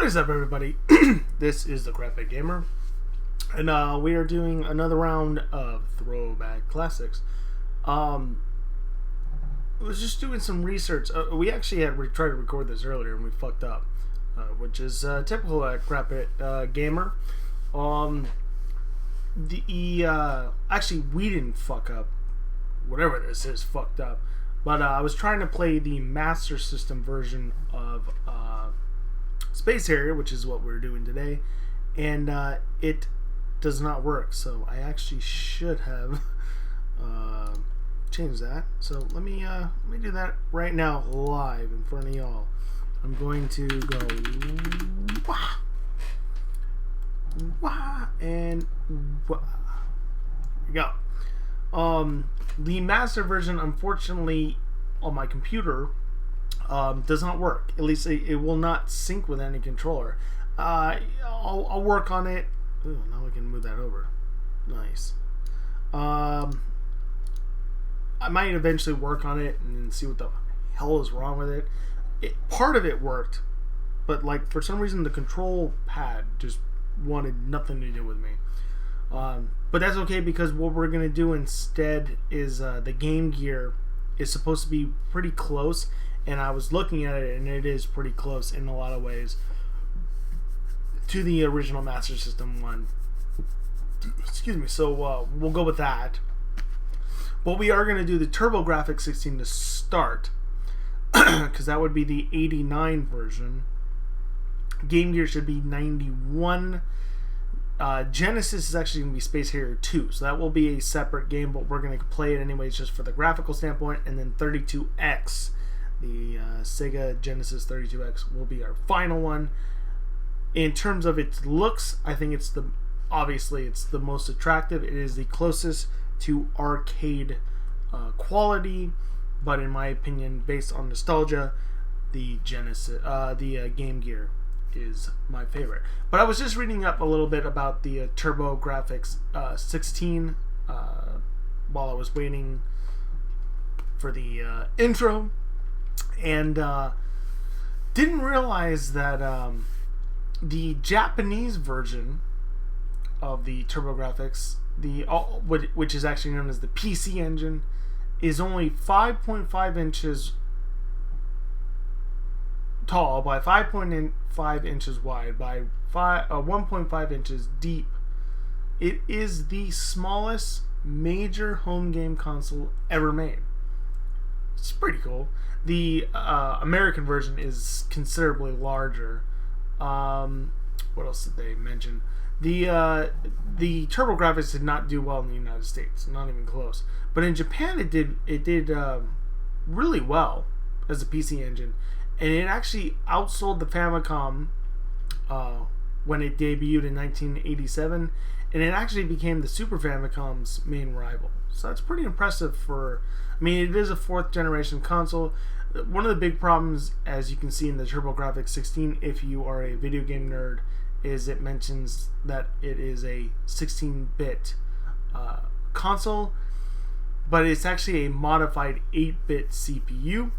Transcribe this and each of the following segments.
What is up, everybody? This is the Throwback Gamer, and we are doing another round of Throwback Classics. I was just doing some research. We actually had tried to record this earlier and we fucked up, which is typical at Throwback Gamer. Actually, we didn't fuck up. Whatever this is, fucked up. But I was trying to play the Master System version of Space Harrier, which is what we're doing today, and it does not work. So I actually should have changed that. So let me do that right now, live in front of y'all. I'm going to go wah, wah, and wah. Here we go. The master version, unfortunately, on my computer, does not work. At least it will not sync with any controller. I'll work on it. Ooh, now I can move that over. Nice. I might eventually work on it and see what the hell is wrong with it. Part of it worked, but like for some reason the control pad just wanted nothing to do with me. But that's okay, because what we're gonna do instead is the Game Gear is supposed to be pretty close, and I was looking at it and it is pretty close in a lot of ways. to the original Master System one. Excuse me. So we'll go with that. But we are going to do the TurboGrafx 16 to start, because that would be the 89 version. Game Gear should be 91. Genesis is actually going to be Space Harrier II, so that will be a separate game, but we're going to play it anyways just for the graphical standpoint. And then 32X, the Sega Genesis 32X, will be our final one. In terms of its looks, I think it's the most attractive. It is the closest to arcade quality, but in my opinion, based on nostalgia, the Game Gear is my favorite. But I was just reading up a little bit about the TurboGrafx 16 while I was waiting for the intro, and didn't realize that the Japanese version of the TurboGrafx, which is actually known as the PC Engine, is only 5.5 inches tall by 5.5 inches wide by 1.5 inches deep. It is the smallest major home game console ever made. It's pretty cool. The American version is considerably larger. What else did they mention? The TurboGrafx did not do well in the United States, not even close. But in Japan, it did really well as a PC engine, and it actually outsold the Famicom when it debuted in 1987, and it actually became the Super Famicom's main rival. So that's pretty impressive it is a 4th generation console. One of the big problems, as you can see in the TurboGrafx 16, if you are a video game nerd, is it mentions that it is a 16-bit console, but it's actually a modified 8-bit CPU,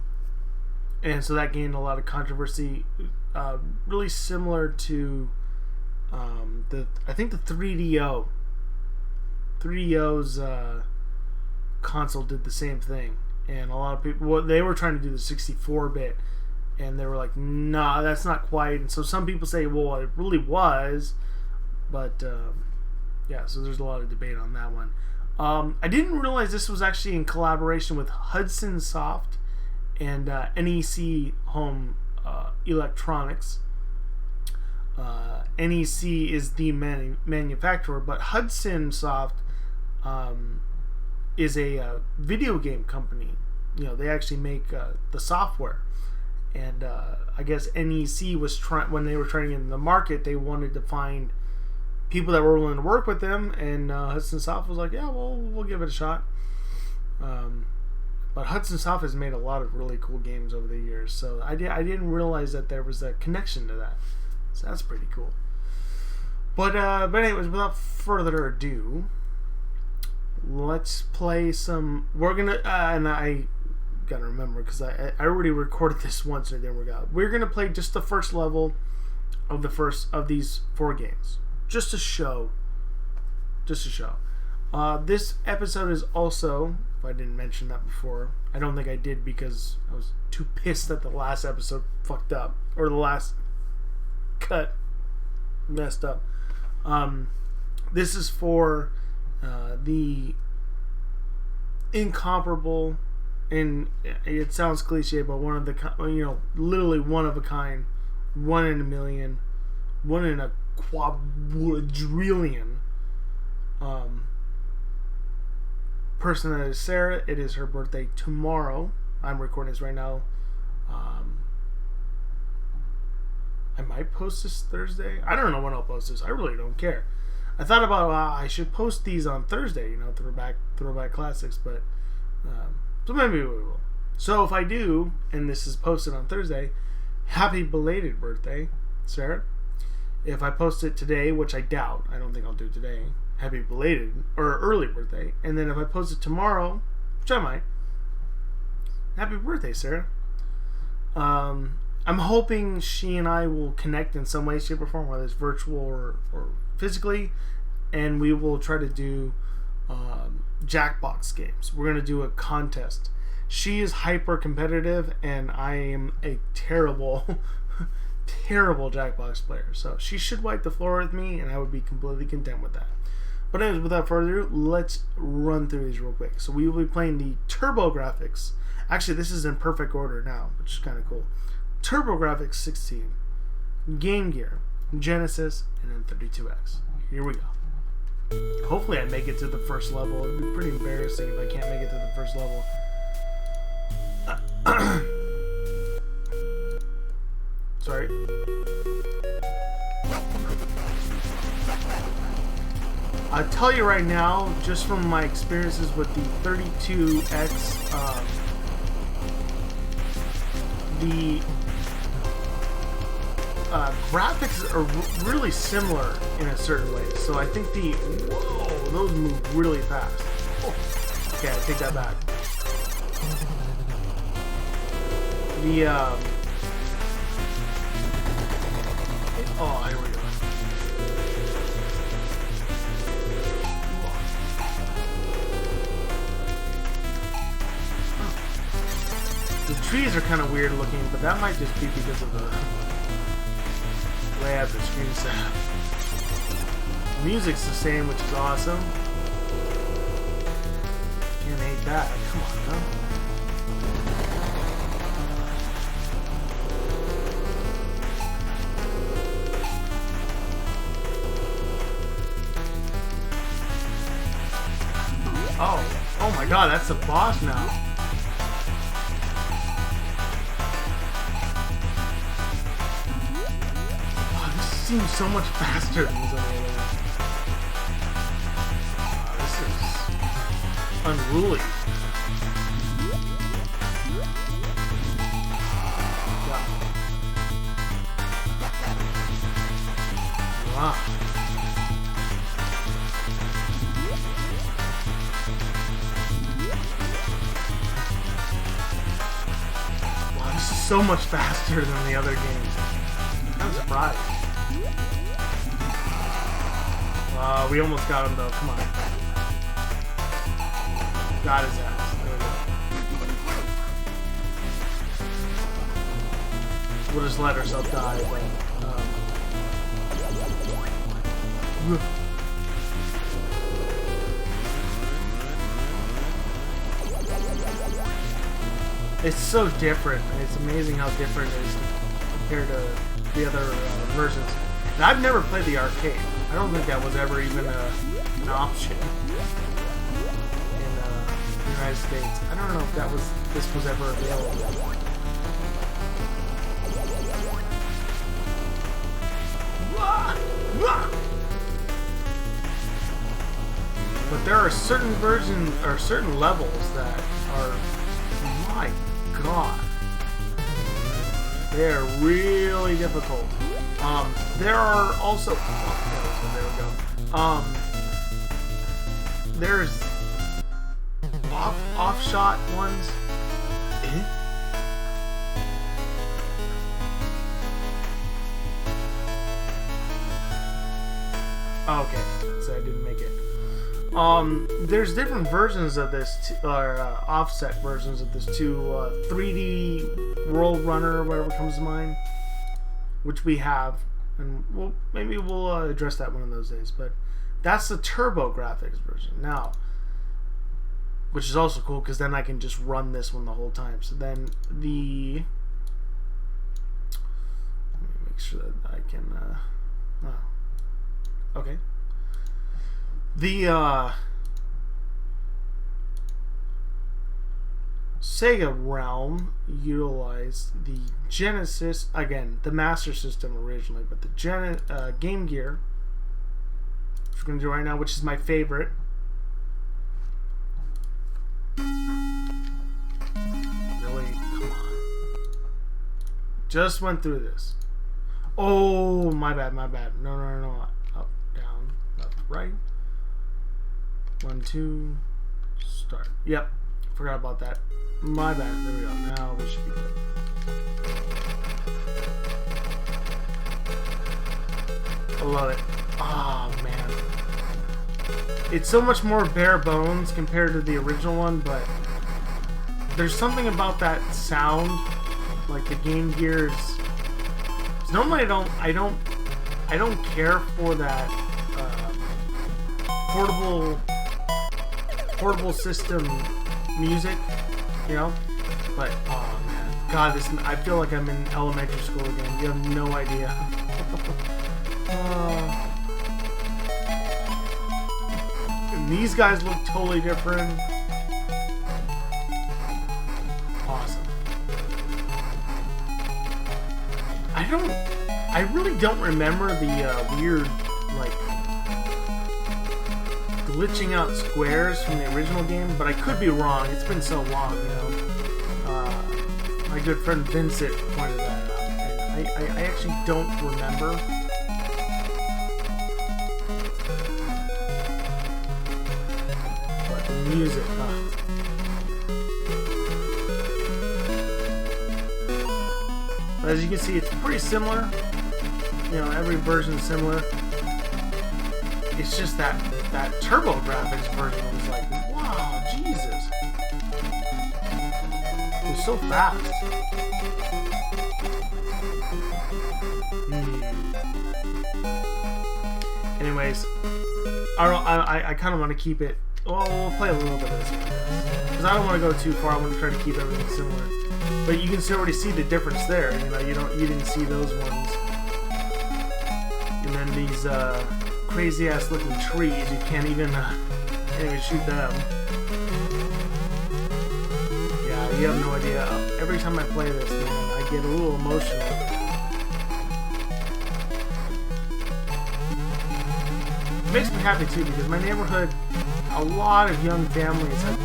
and so that gained a lot of controversy. Really similar to I think the 3DO. 3DO's console did the same thing, and a lot of people, they were trying to do the 64-bit. And they were like, nah, that's not quite. And so some people say, well, it really was. But, yeah, so there's a lot of debate on that one. I didn't realize this was actually in collaboration with Hudson Soft and NEC Home Electronics. NEC is the manufacturer, but Hudson Soft is a video game company. They actually make the software. And I guess NEC was when they were trying to get in the market, they wanted to find people that were willing to work with them, and Hudson Soft was like, yeah, well, we'll give it a shot. But Hudson Soft has made a lot of really cool games over the years, so I didn't realize that there was a connection to that. So that's pretty cool. But anyways, without further ado, let's play some. We're gonna and I gotta remember, because I already recorded this once and it didn't work out. We're gonna play just the first level of these 4 games, just to show. This episode is also, if I didn't mention that before, I don't think I did because I was too pissed that the last episode fucked up, or the last cut messed up. This is for the incomparable, and it sounds cliche, but one of the, literally one of a kind, 1 in a million, 1 in a quadrillion person that is Sarah. It is her birthday tomorrow. I'm recording this right now. I might post this Thursday. I don't know when I'll post this. I really don't care. I thought about I should post these on Thursday, throwback classics, but so maybe we will. So if I do, and this is posted on Thursday, happy belated birthday, Sarah. If I post it today, which I doubt, I don't think I'll do it today, happy belated or early birthday. And then if I post it tomorrow, which I might, happy birthday, Sarah. I'm hoping she and I will connect in some way, shape, or form, whether it's virtual or physically, and we will try to do Jackbox games. We're going to do a contest. She is hyper competitive, and I am a terrible terrible Jackbox player. So she should wipe the floor with me, and I would be completely content with that. But anyways, without further ado, let's run through these real quick. So we will be playing the TurboGrafx. Actually, this is in perfect order now, which is kind of cool. TurboGrafx 16, Game Gear, Genesis, and then 32X. Here we go. Hopefully I make it to the first level. It'd be pretty embarrassing if I can't make it to the first level. Sorry. I'll tell you right now, just from my experiences with the 32X, the graphics are really similar in a certain way. So I think whoa, those move really fast. Oh, okay, I take that back. Oh, here we go. The trees are kind of weird looking, but that might just be because of the way I have the screen set up. The music's the same, which is awesome. Can't hate that. Come on, huh? Oh my god, that's the boss now. Oh, this seems so much faster than some of the this is unruly. Wow. So much faster than the other games. I'm surprised. We almost got him though. Come on. Got his ass. There we go. We'll just let ourselves die, but it's so different. It's amazing how different it is compared to the other versions. And I've never played the arcade. I don't think that was ever even an option in the United States. I don't know if this was ever available. But there are certain versions or certain levels that are, my god, they're really difficult. There are also there we go. There's off-shot ones. Okay, so I didn't make it. There's different versions of this, or offset versions of this too. 3D World Runner, or whatever comes to mind, which we have, and maybe we'll address that one of those days. But that's the TurboGrafx version now, which is also cool because then I can just run this one the whole time. So then let me make sure that I can. Okay. The Sega Realm utilized the Genesis, again, the Master System originally, but the Game Gear, which we're going to do right now, which is my favorite. Really? Come on. Just went through this. Oh, my bad. No. Up, down, left, right. 1, 2, start. Yep, forgot about that. My bad. There we go. Now we should be good. I love it. Oh man, it's so much more bare bones compared to the original one, but there's something about that sound, like the Game Gear's Normally I don't care for that portable system music, you know. But oh man, God, I feel like I'm in elementary school again. You have no idea. And these guys look totally different. Awesome. I really don't remember the weird, like, glitching out squares from the original game, but I could be wrong. It's been so long, you know. My good friend Vincent pointed that out, and I actually don't remember. But the music, But as you can see, it's pretty similar. You know, every version is similar. It's just that TurboGrafx version was like, wow, Jesus. It was so fast. Anyways, I kind of want to keep it. Well, we'll play a little bit of this one, because I don't want to go too far. I want to try to keep everything similar. But you can already see the difference there. You know, you didn't see those ones. And then these crazy ass looking trees, you can't even shoot them. Yeah, you have no idea. Every time I play this, man, I get a little emotional. It makes me happy too, because my neighborhood, a lot of young families have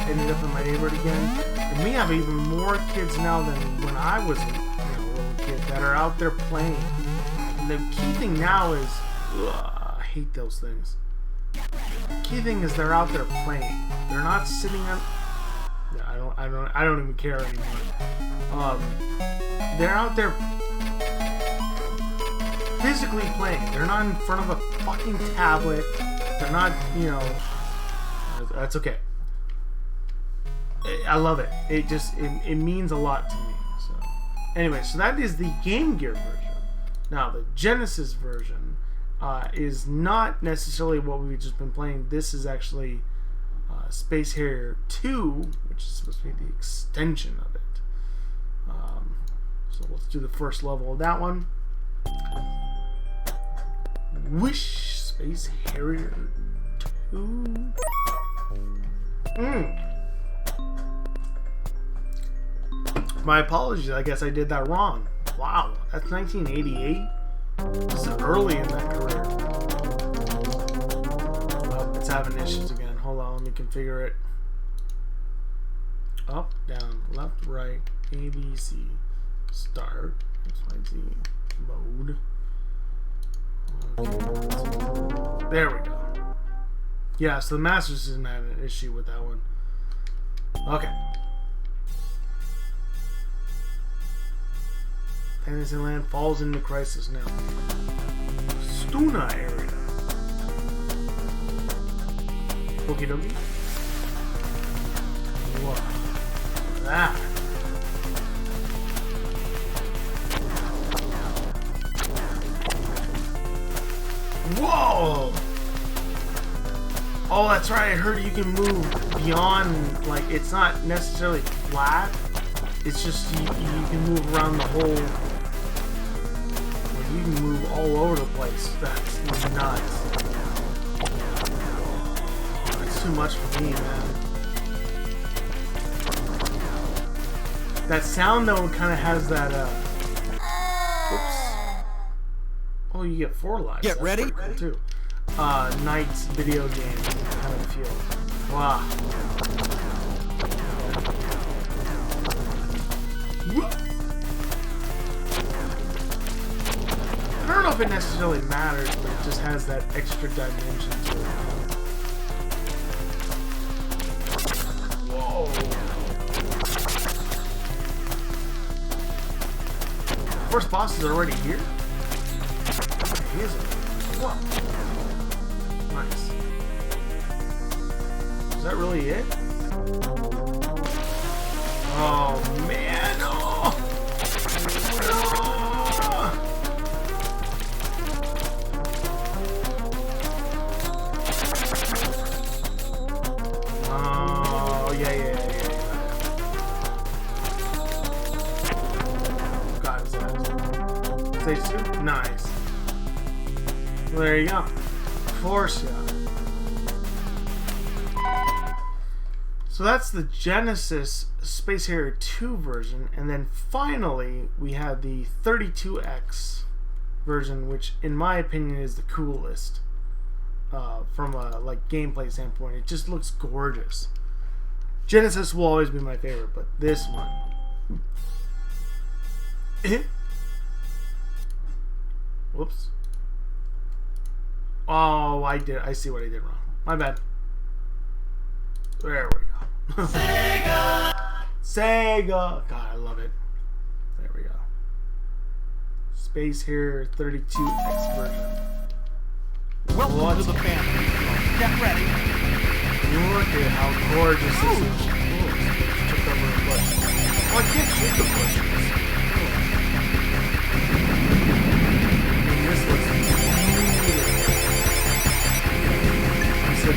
ended up in my neighborhood again. And we have even more kids now than when I was a little kid that are out there playing. And the key thing now is, I hate those things. The key thing is they're out there playing. They're not sitting on. I don't even care anymore. They're out there physically playing. They're not in front of a fucking tablet. They're not, you know. That's okay. I love it. It means a lot to me. So, anyway, so that is the Game Gear version. Now, the Genesis version is not necessarily what we've just been playing. This is actually Space Harrier II, which is supposed to be the extension of it. So let's do the first level of that one. Wish Space Harrier II. My apologies, I guess I did that wrong. Wow, that's 1988? This is early in that career. Oh, it's having issues again. Hold on, let me configure it. Up, down, left, right, A, B, C. Start. X, Y, Z. Mode. Okay. There we go. Yeah, so the Master System had an issue with that one. Okay. Fantasyland falls into crisis now. Stuna area. Okie dokie. Whoa. That. Whoa! Oh, that's right. I heard you can move beyond, like, it's not necessarily flat. It's just you can move around the whole. Like, you can move all over the place. That's nuts. That's too much for me, man. That sound though kind of has that. Oops. Oh, you get 4 lives. Get That's ready. Cool too. Knight's video game kind of feel. Wow. I don't know if it necessarily matters, but it just has that extra dimension to it. Whoa. First boss is already here? He is. Whoa. Nice. Is that really it? Oh man, oh! Well, there you go. Of course, yeah. So that's the Genesis Space Harrier II version, and then finally we have the 32X version, which in my opinion is the coolest from a like gameplay standpoint. It just looks gorgeous. Genesis will always be my favorite, but this one. Whoops. Oh, I see what I did wrong. My bad. There we go. Sega! Sega! God, I love it. There we go. Space Harrier 32X version. Welcome to the family. Get ready. Look at how gorgeous this is. Took over a bush. Oh, I can't shoot the bushes. This looks beautiful. I said,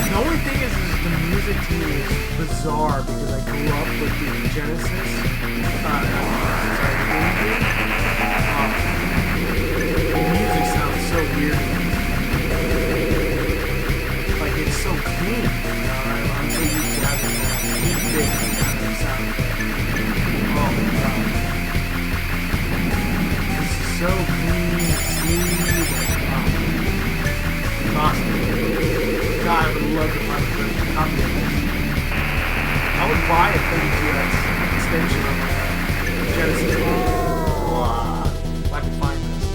the only thing is the music to me is bizarre because I grew up with the Genesis. The music sounds so weird. Like it's so clean. I'm so used to having that big kind of sound. Oh my god. This is so clean, smooth. Awesome. God, I would love to find a copy of this. I would buy a 32X extension of Genesis. Wow. If I could find this.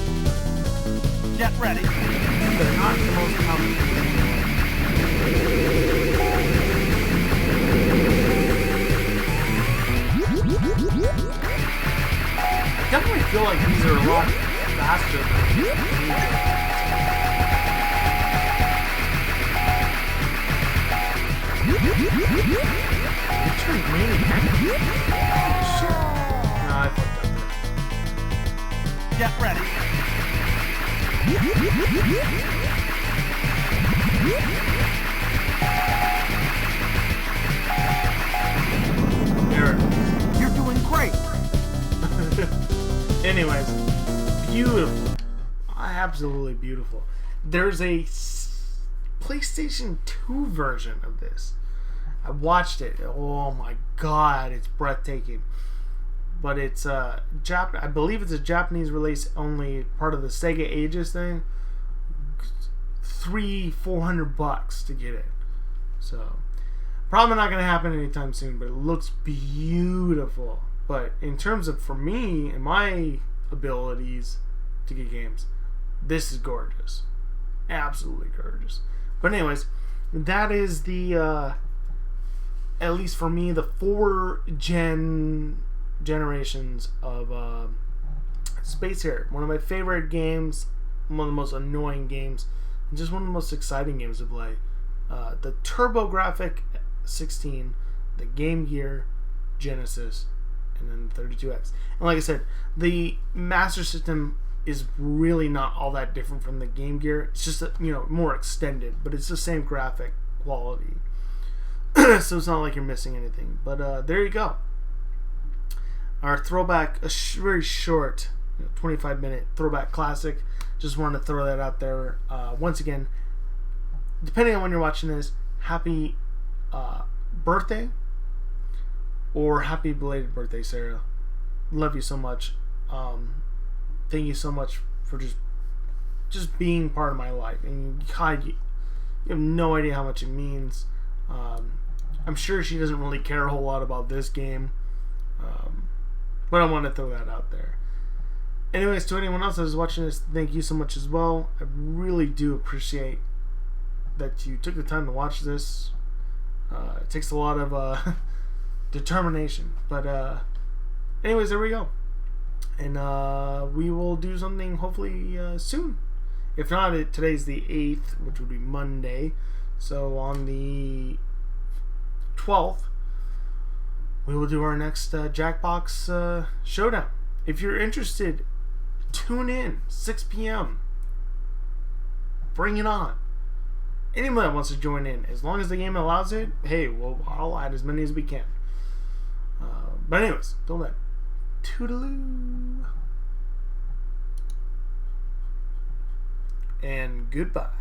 Get ready. They're not the most common thing. I definitely feel like these are a lot faster than it turned green again? Oh, shit. Nah, I fucked up there. Get ready. There it is. You're doing great. Anyways, beautiful. Absolutely beautiful. There's a PlayStation 2 version of this. I watched it. Oh my god, it's breathtaking. But it's I believe it's a Japanese release only, part of the Sega Ages thing. $300-400 to get it. So probably not gonna happen anytime soon, but it looks beautiful. But in terms of, for me and my abilities to get games, this is gorgeous. Absolutely gorgeous. But anyways, that is the at least for me, the 4 generations of Space Harrier. One of my favorite games, one of the most annoying games, and just one of the most exciting games to play. The TurboGrafx 16, the Game Gear, Genesis, and then the 32X. And like I said, the Master System is really not all that different from the Game Gear. It's just more extended, but it's the same graphic quality. So it's not like you're missing anything. But there you go. Our throwback, a very short, 25-minute throwback classic. Just wanted to throw that out there. Once again, depending on when you're watching this, happy birthday or happy belated birthday, Sarah. Love you so much. Thank you so much for just being part of my life. And you have no idea how much it means. I'm sure she doesn't really care a whole lot about this game. But I want to throw that out there. Anyways, to anyone else that is watching this, thank you so much as well. I really do appreciate that you took the time to watch this. It takes a lot of determination. But anyways, there we go. And we will do something hopefully soon. If not, today's the 8th, which would be Monday. So on the 12th, we will do our next Jackbox Showdown. If you're interested, tune in, 6 p.m. Bring it on. Anyone that wants to join in, as long as the game allows it, hey, well, I'll add as many as we can. But anyways, till then, toodaloo. And goodbye.